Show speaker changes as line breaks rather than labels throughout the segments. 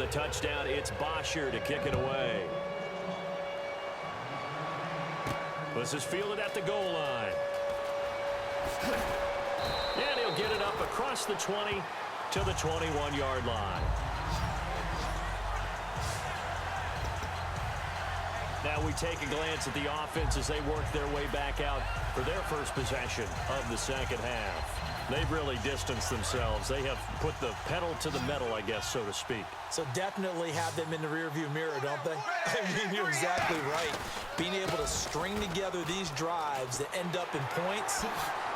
the touchdown, it's Bosher to kick it away. This is fielded at the goal line. And he'll get it up across the 20 to the 21-yard line. Now we take a glance at the offense as they work their way back out for their first possession of the second half. They've really distanced themselves. They have put the pedal to the metal, I guess, so to speak.
So definitely have them in the rearview mirror, don't they? I mean, you're exactly right. Being able to string together these drives that end up in points,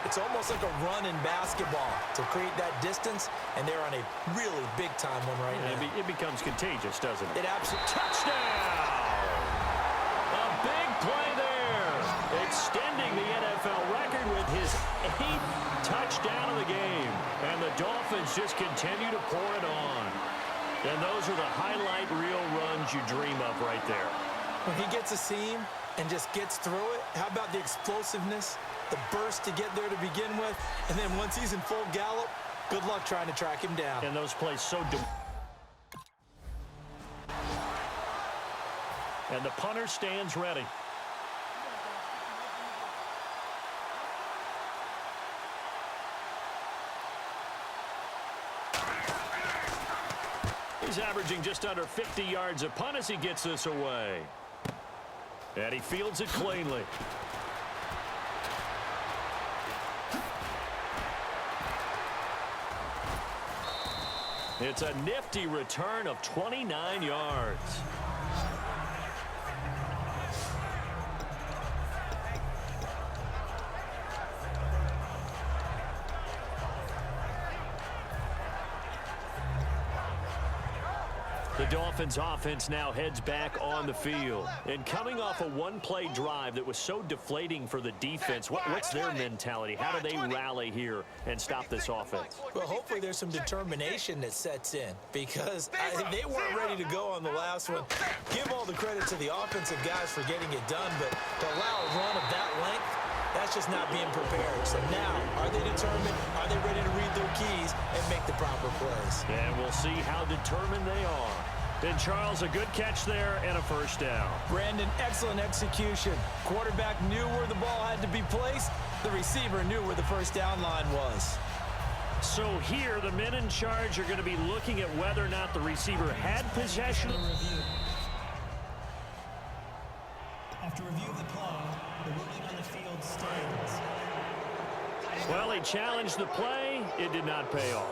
it's almost like a run in basketball to create that distance, and they're on a really big-time one right now.
It becomes contagious, doesn't it?
It absolutely...
Touchdown! A big play there. Extending the NFL record with his 8th touchdown of the game. And the Dolphins just continue to pour it on. And those are the highlight reel runs you dream of right there.
When he gets a seam and just gets through it, how about the explosiveness, the burst to get there to begin with, and then once he's in full gallop, good luck trying to track him down.
And those plays so... And the punter stands ready. He's averaging just under 50 yards a punt as he gets this away. And he fields it cleanly. It's a nifty return of 29 yards. The Dolphins offense now heads back on the field. And coming off a one-play drive that was so deflating for the defense, what's their mentality? How do they rally here and stop this offense?
Well, hopefully there's some determination that sets in because they weren't ready to go on the last one. Give all the credit to the offensive guys for getting it done, but to allow a run of that length, that's just not being prepared. So now, are they determined? Are they ready to read their keys and make the proper plays?
And we'll see how determined they are. And Charles, a good catch there and a first down.
Brandon, excellent execution. Quarterback knew where the ball had to be placed. The receiver knew where the first down line was.
So here, the men in charge are going to be looking at whether or not the receiver had possession.
After review of the play, the ruling on the field stands.
Well, he challenged the play. It did not pay off.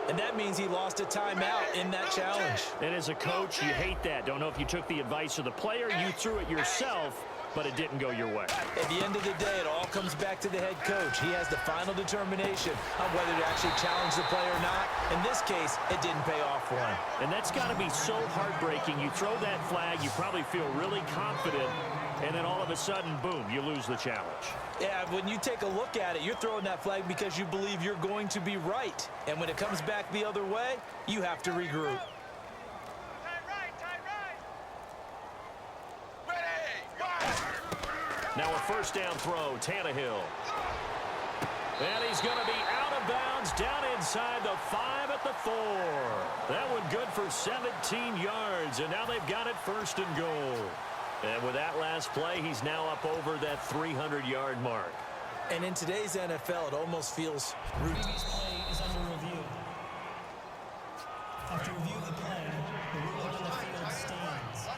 And that means he lost a timeout in that challenge.
And as a coach, you hate that. Don't know if you took the advice of the player, you threw it yourself, but it didn't go your way.
At the end of the day, it all comes back to the head coach. He has the final determination on whether to actually challenge the play or not. In this case, it didn't pay off for him.
And that's got to be so heartbreaking. You throw that flag, you probably feel really confident, and then all of a sudden, boom, you lose the challenge.
Yeah, when you take a look at it, you're throwing that flag because you believe you're going to be right. And when it comes back the other way, you have to regroup.
Now a first down throw, Tannehill. And he's going to be out of bounds down inside the 5 at the 4. That one good for 17 yards, and now they've got it first and goal. And with that last play, he's now up over that 300-yard mark.
And in today's NFL, it almost feels routine.
Previous play is under review. After review of the play, the ruling on the field stands.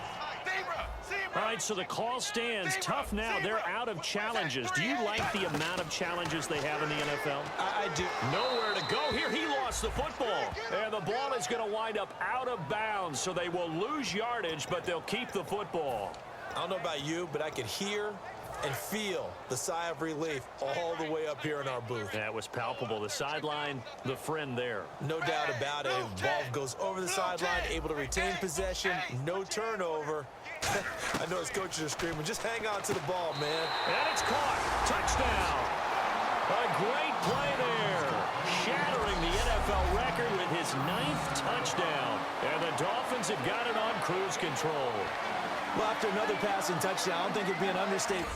All right, so the call stands. Tough now. They're out of challenges. Do you like the amount of challenges they have in the NFL?
I do.
Nowhere to go here. He lost the football. And the ball is going to wind up out of bounds, so they will lose yardage, but they'll keep the football.
I don't know about you, but I could hear and feel the sigh of relief all the way up here in our booth.
That was palpable. The sideline, the friend there.
No doubt about it. Ball goes over the sideline, able to retain possession, no turnover. I know his coaches are screaming, just hang on to the ball, man.
And it's caught. Touchdown. A great play there. Shattering the NFL record with his 9th touchdown. And the Dolphins have got it on cruise control.
Well, after another passing touchdown, I don't think it'd be an understatement.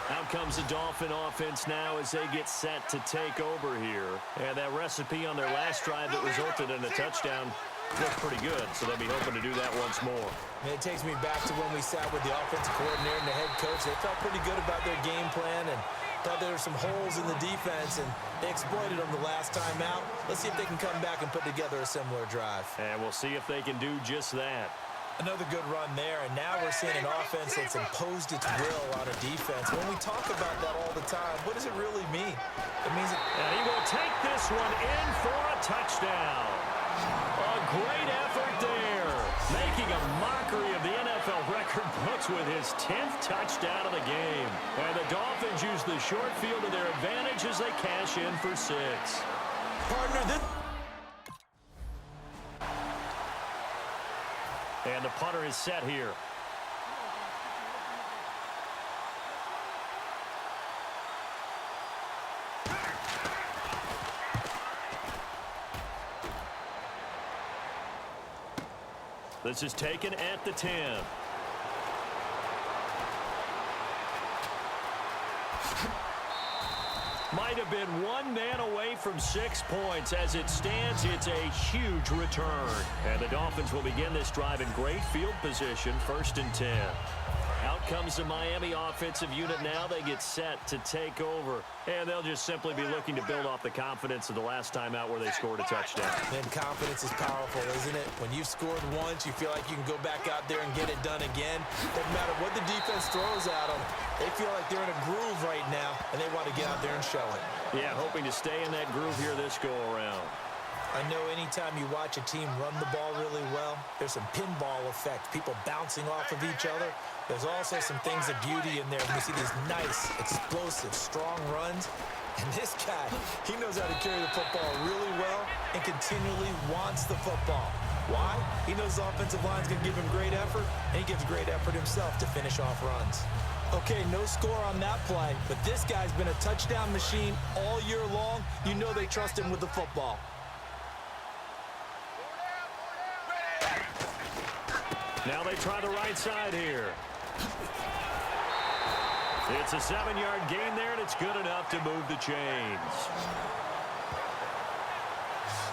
Now comes the Dolphin offense now as they get set to take over here. And that recipe on their last drive that resulted in a touchdown looked pretty good, so they'll be hoping to do that once more.
And it takes me back to when we sat with the offensive coordinator and the head coach. They felt pretty good about their game plan and thought there were some holes in the defense, and they exploited them the last time out. Let's see if they can come back and put together a similar drive.
And we'll see if they can do just that.
Another good run there, and now we're seeing an offense that's imposed its will on a defense. When we talk about that all the time, what does it really mean? It means that...
And he will take this one in for a touchdown. A great effort there, making a mockery of the NFL record books with his 10th touchdown of the game. And the Dolphins use the short field to their advantage as they cash in for 6.
Partner, this...
And the punter is set here. This is taken at the 10. Might have been one man away from 6 points. As it stands, it's a huge return. And the Dolphins will begin this drive in great field position, 1st and 10. Out comes the Miami offensive unit now. They get set to take over. And they'll just simply be looking to build off the confidence of the last time out where they scored a touchdown.
And confidence is powerful, isn't it? When you've scored once, you feel like you can go back out there and get it done again. Doesn't matter what the defense throws at them. They feel like they're in a groove right now, and they want to get out there and show it.
Yeah, hoping to stay in that groove here this go-around.
I know anytime you watch a team run the ball really well, there's some pinball effect, people bouncing off of each other. There's also some things of beauty in there when you see these nice, explosive, strong runs. And this guy, he knows how to carry the football really well and continually wants the football. Why? He knows the offensive line's going to give him great effort, and he gives great effort himself to finish off runs. Okay, no score on that play, but this guy's been a touchdown machine all year long. You know they trust him with the football.
Now they try the right side here. It's a 7-yard gain there, and it's good enough to move the chains.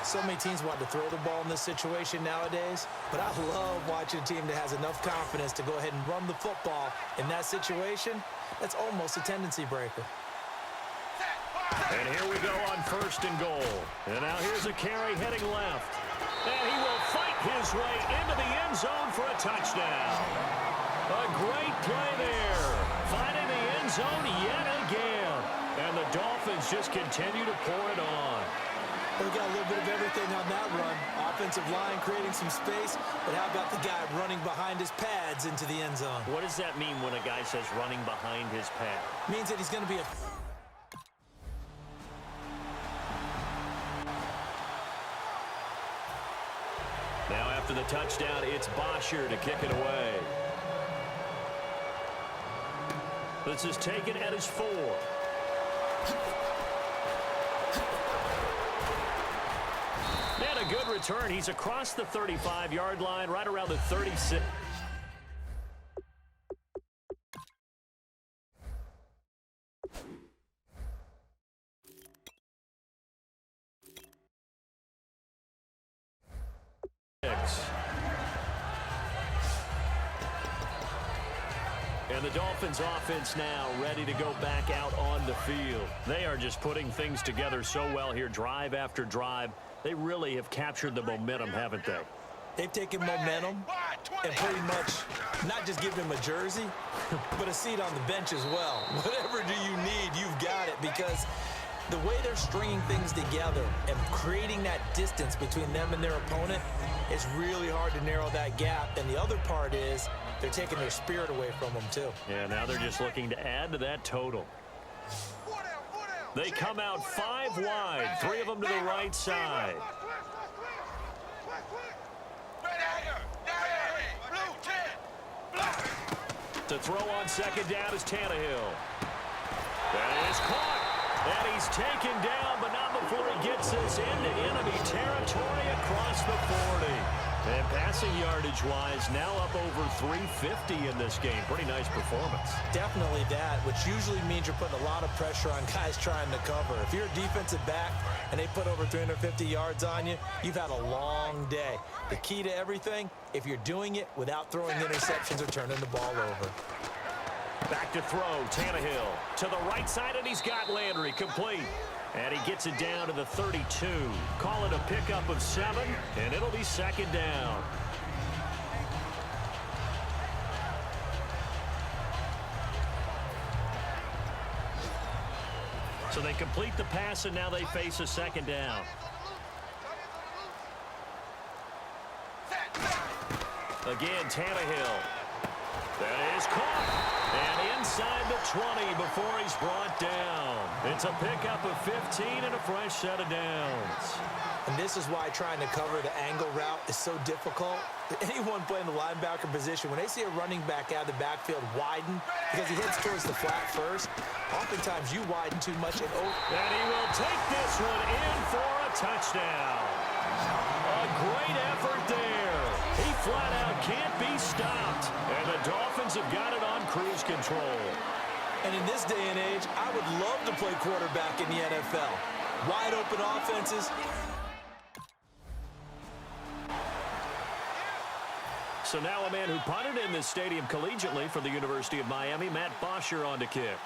So many teams want to throw the ball in this situation nowadays, but I love watching a team that has enough confidence to go ahead and run the football in that situation. That's almost a tendency breaker.
And here we go on 1st and goal. And now here's a carry heading left. And he will fight his way into the end zone for a touchdown. A great play there. Finding the end zone yet again. And the Dolphins just continue to pour it on.
We got a little bit of everything on that run. Offensive line creating some space, but how about the guy running behind his pads into the end zone?
What does that mean when a guy says running behind his pad?
Means that he's going to be a...
Now after the touchdown, it's Bosher to kick it away. This is taken at his 4. And a good return. He's across the 35-yard line, right around the 36. And the Dolphins offense now ready to go back out on the field. They are just putting things together so well here, drive after drive. They really have captured the momentum, haven't they?
They've taken momentum and pretty much not just given him a jersey, but a seat on the bench as well. Whatever do you need, you've got it, because the way they're stringing things together and creating that distance between them and their opponent, it's really hard to narrow that gap. And the other part is they're taking their spirit away from them, too.
Yeah, now they're just looking to add to that total. They come out 5 wide, 3 of them to the right side. To throw on 2nd down is Tannehill. That is caught. And he's taken down, but not before he gets this into enemy territory across the 40. And passing yardage-wise, now up over 350 in this game. Pretty nice performance.
Definitely that, which usually means you're putting a lot of pressure on guys trying to cover. If you're a defensive back and they put over 350 yards on you, you've had a long day. The key to everything, if you're doing it without throwing interceptions or turning the ball over.
Back to throw, Tannehill to the right side, and he's got Landry complete. And he gets it down to the 32. Call it a pickup of 7, and it'll be second down. So they complete the pass, and now they face a second down. Again, Tannehill. That is caught. And inside the 20 before he's brought down. It's a pickup of 15 and a fresh set of downs.
And this is why trying to cover the angle route is so difficult. Anyone playing the linebacker position, when they see a running back out of the backfield widen because he heads towards the flat first, oftentimes you widen too much. And
he will take this one in for a touchdown. A great effort there. He flat out can't be stopped. And the Dolphins have got it on cruise control.
And in this day and age, I would love to play quarterback in the NFL. Wide open offenses.
So now a man who punted in this stadium collegiately for the University of Miami, Matt Bosher, on to kick.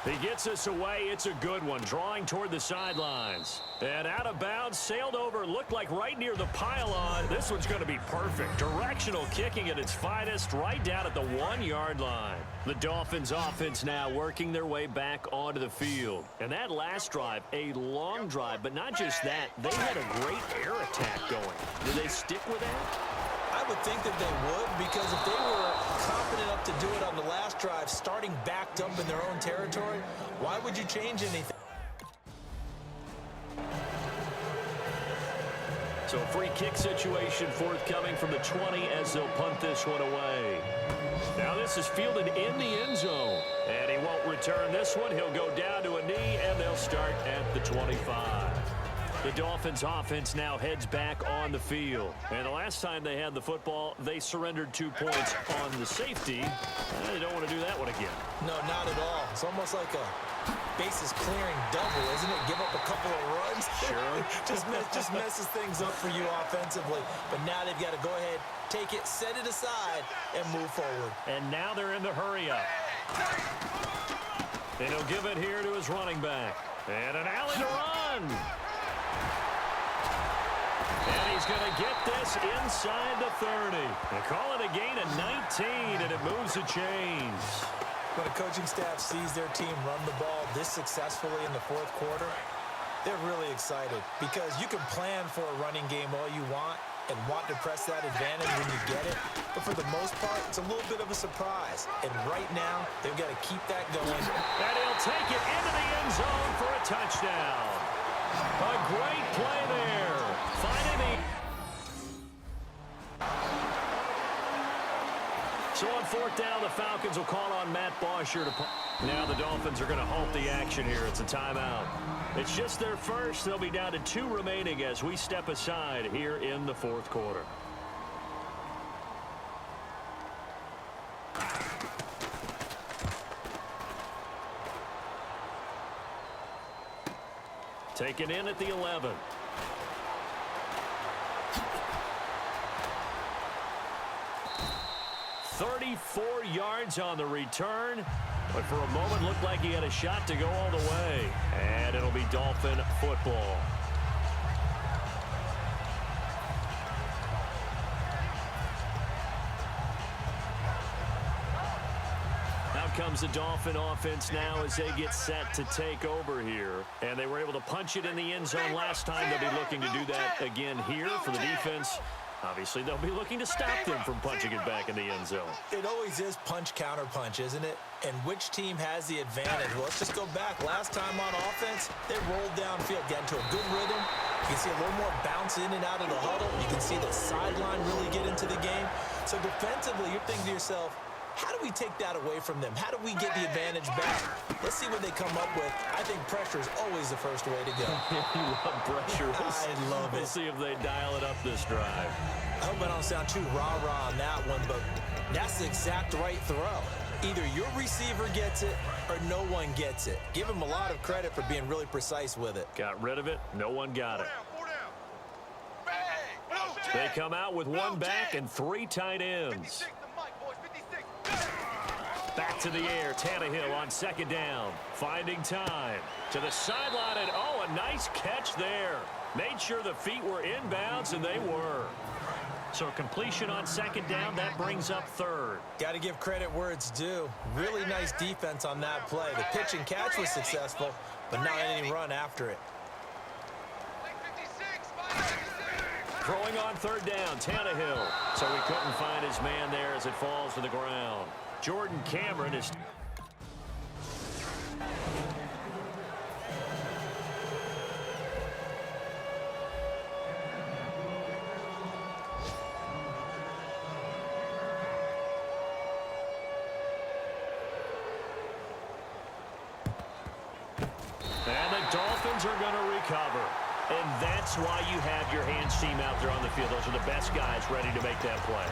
He gets us away. It's a good one, drawing toward the sidelines. And out of bounds, sailed over, looked like right near the pylon. This one's going to be perfect. Directional kicking at its finest, right down at the 1-yard line. The Dolphins offense now working their way back onto the field. And that last drive, a long drive, but not just that. They had a great air attack going. Do they stick with that?
I would think that they would, because if they were confident enough to do it on the last drive, starting backed up in their own territory, why would you change anything?
So a free kick situation forthcoming from the 20 as they'll punt this one away. Now this is fielded in the end zone. And he won't return this one. He'll go down to a knee, and they'll start at the 25. The Dolphins offense now heads back on the field. And the last time they had the football, they surrendered 2 points on the safety. They don't want to do that one again.
No, not at all. It's almost like a bases clearing double, isn't it? Give up a couple of runs.
Sure.
just messes things up for you offensively. But now they've got to go ahead, take it, set it aside, and move forward.
And now they're in the hurry up. And he'll give it here to his running back. And an alley to run. And he's going to get this inside the 30. They call it a gain of 19, and it moves the chains.
When a coaching staff sees their team run the ball this successfully in the fourth quarter, they're really excited, because you can plan for a running game all you want and want to press that advantage when you get it. But for the most part, it's a little bit of a surprise. And right now, they've got to keep that going.
And he'll take it into the end zone for a touchdown. A great play there. Finding the... So on fourth down, the Falcons will call on Matt Bosher to... Now the Dolphins are going to halt the action here. It's a timeout. It's just their first. They'll be down to 2 remaining as we step aside here in the fourth quarter. Taken in at the 11. "34 yards on the return, but for a moment looked like he had a shot to go all the way. And it'll be Dolphin football. Out comes the Dolphin offense now as they get set to take over here. And they were able to punch it in the end zone last time. They'll be looking to do that again here for the defense. Obviously, they'll be looking to stop them from punching it back in the end zone.
It always is punch-counter-punch, isn't it? And which team has the advantage? Well, let's just go back. Last time on offense, they rolled downfield, got into a good rhythm. You can see a little more bounce in and out of the huddle. You can see the sideline really get into the game. So defensively, you're thinking to yourself, How do we take that away from them? How do we get the advantage back? Let's see what they come up with. I think pressure is always the first way to go.
You love pressure.
I love it.
We'll see if they dial it up this drive.
I hope I don't sound too rah-rah on that one, but that's the exact right throw. Either your receiver gets it or no one gets it. Give him a lot of credit for being really precise with it.
Got rid of it. No one got it. They come out with one back and 3 tight ends. Back to the air. Tannehill on second down. Finding time. To the sideline, and oh, a nice catch there. Made sure the feet were inbounds, and they were. So completion on second down, that brings up third.
Got to give credit where it's due. Really nice defense on that play. The pitch and catch was successful, but not any run after it.
Throwing on third down, Tannehill. So he couldn't find his man there as it falls to the ground. Jordan Cameron is... And the Dolphins are going to recover. And that's why you have your hands team out there on the field. Those are the best guys ready to make that play.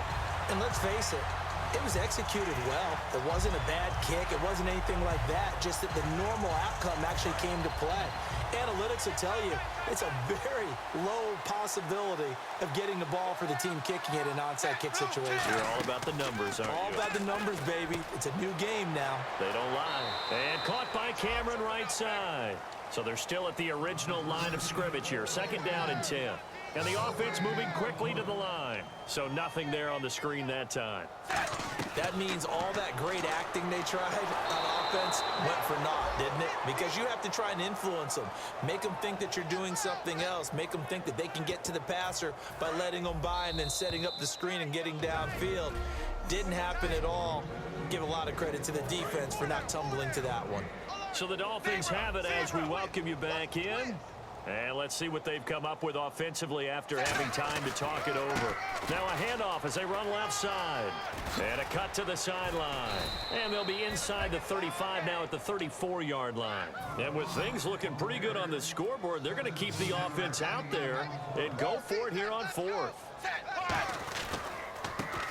And let's face it, it was executed well. It wasn't a bad kick. It wasn't anything like that. Just that the normal outcome actually came to play. Analytics will tell you it's a very low possibility of getting the ball for the team kicking it in an onside kick situation.
You're all about the numbers, aren't you?
All about the numbers, baby. It's a new game now.
They don't lie. And caught by Cameron right side. So they're still at the original line of scrimmage here. Second down and 10. And the offense moving quickly to the line. So nothing there on the screen that time.
That means all that great acting they tried on offense went for naught, didn't it? Because you have to try and influence them. Make them think that you're doing something else. Make them think that they can get to the passer by letting them by and then setting up the screen and getting downfield. Didn't happen at all. Give a lot of credit to the defense for not tumbling to that one.
So the Dolphins have it as we welcome you back in. And let's see what they've come up with offensively after having time to talk it over. Now a handoff as they run left side. And a cut to the sideline. And they'll be inside the 35 now at the 34-yard line. And with things looking pretty good on the scoreboard, they're going to keep the offense out there and go for it here on fourth.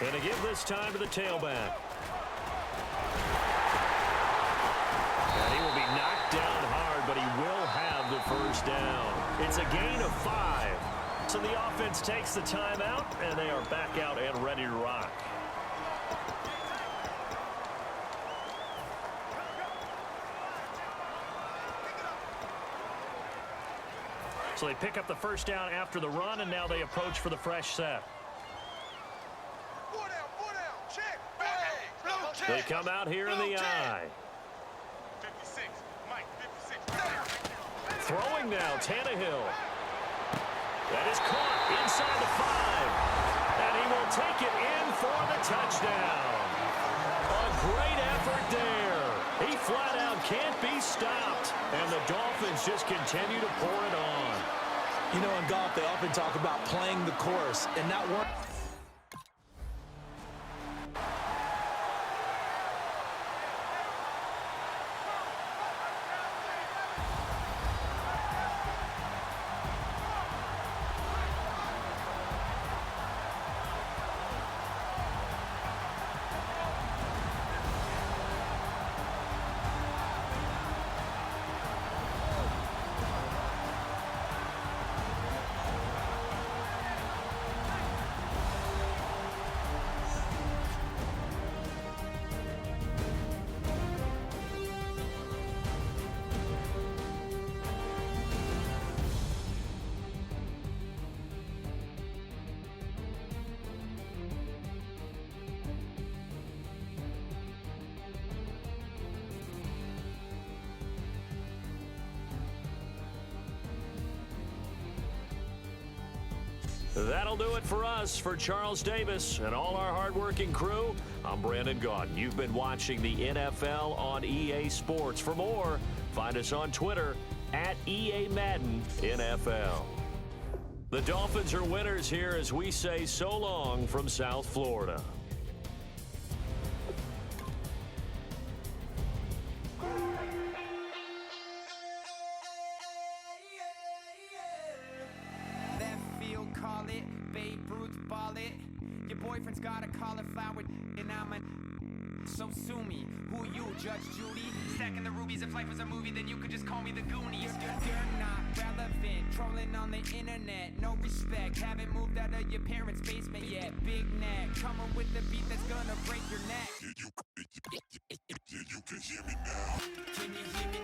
And to give this time to the tailback. And he will be knocked down hard, but he will have the first down. It's a gain of 5. So the offense takes the timeout, and they are back out and ready to rock. So they pick up the first down after the run, and now they approach for the fresh set. They come out here in the I. Throwing now, Tannehill. That is caught inside the 5. And he will take it in for the touchdown. A great effort there. He flat out can't be stopped. And the Dolphins just continue to pour it on.
You know, in golf, they often talk about playing the course and not worrying.
That'll do it for us. For Charles Davis and all our hardworking crew, I'm Brandon Gaudin. You've been watching the NFL on EA Sports. For more, find us on Twitter at EA Madden NFL. The Dolphins are winners here as we say so long from South Florida.
ball it. Your boyfriend's got a cauliflower and I'm a... So sue me. Who you, Judge Judy? Stacking the rubies. If life was a movie, then you could just call me the Goonies. You're not relevant. Trolling on the internet. No respect. Haven't moved out of your parents' basement yet. Big neck. Coming with the beat that's gonna break your neck.
Yeah, you can hear me now.
Can you hear me